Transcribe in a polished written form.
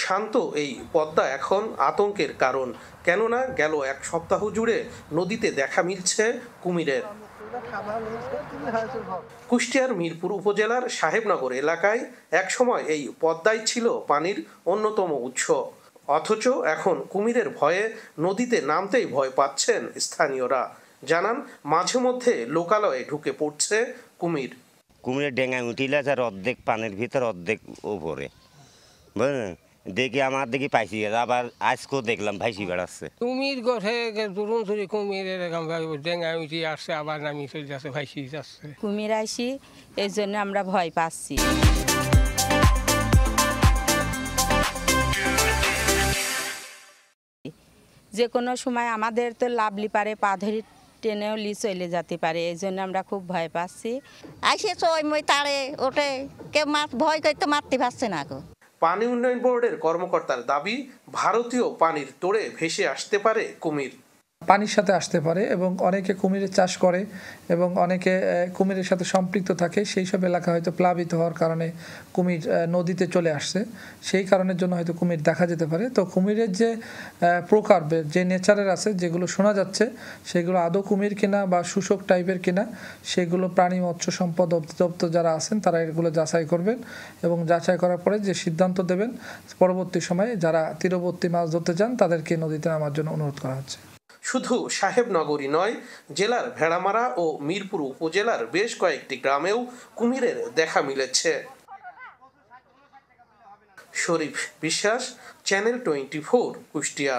শান্ত এই পদ্মা এখন আতঙ্কের কারণ, কেননা গেল এক সপ্তাহ জুড়ে নদীতে দেখা মিলছে কুমিরের। কুষ্টিয়ার মিরপুর উপজেলার সাহেবনগর এলাকায় একসময় এই পদ্মাই ছিল পানির অন্যতম উৎস, অথচ এখন কুমিরের ভয়ে নদীতে নামতেই ভয় পাচ্ছেন স্থানীয়রা। জানান, মাঝে মধ্যে লোকালয়ে ঢুকে পড়ছে কুমির। কুমিরের ডেঙ্গায় উঠিলে আর অর্ধেক পানির ভিতর অর্ধেক উপরে, বুঝলেন? দেখি আমার দেখি পাইছি, আবার আজকেও দেখলাম ভাইসি বেড়াচ্ছে কুমির গঠে দুরুন ধরে কুমির এরকম ডেঙ্গায় উঠে আসছে, আবার নামি চলে যাচ্ছে, ভাইসি যাচ্ছে। কুমির আসি, এই জন্য আমরা ভয় পাচ্ছি। যে কোনো সময় আমাদের তো লাভলি পারে পা ধরে টেনেও চলে যেতে পারে, এই জন্য আমরা খুব ভয় পাচ্ছি। আসে চই মই তাড়ে ওঠে, কেউ ভয় করতে মারতে পারছে না। পানি উন্নয়ন বোর্ডের কর্মকর্তার দাবি, ভারতীয় পানির তোড়ে ভেসে আসতে পারে কুমির। পানির সাথে আসতে পারে এবং অনেকে কুমিরের চাষ করে এবং অনেকে কুমিরের সাথে সম্পৃক্ত থাকে। সেই সব এলাকা হয়তো প্লাবিত হওয়ার কারণে কুমির নদীতে চলে আসছে, সেই কারণের জন্য হয়তো কুমির দেখা যেতে পারে। তো কুমিরের যে প্রকার, যে নেচারের আছে, যেগুলো শোনা যাচ্ছে, সেগুলো আদৌ কুমির কিনা বা শোষক টাইপের কিনা, সেগুলো প্রাণী মৎস্য সম্পদ অধিদপ্তর যারা আছেন তারা এগুলো যাচাই করবেন এবং যাচাই করার পরে যে সিদ্ধান্ত দেবেন, পরবর্তী সময়ে যারা তীরবর্তী মাছ ধরতে চান তাদেরকে নদীতে নামার জন্য অনুরোধ করা হচ্ছে। শুধু সাহেবনগরই নয়, জেলার ভেড়ামারা ও মিরপুর উপজেলার বেশ কয়েকটি গ্রামেও কুমিরের দেখা মিলেছে। শরীফ বিশ্বাস, চ্যানেল 24, কুষ্টিয়া।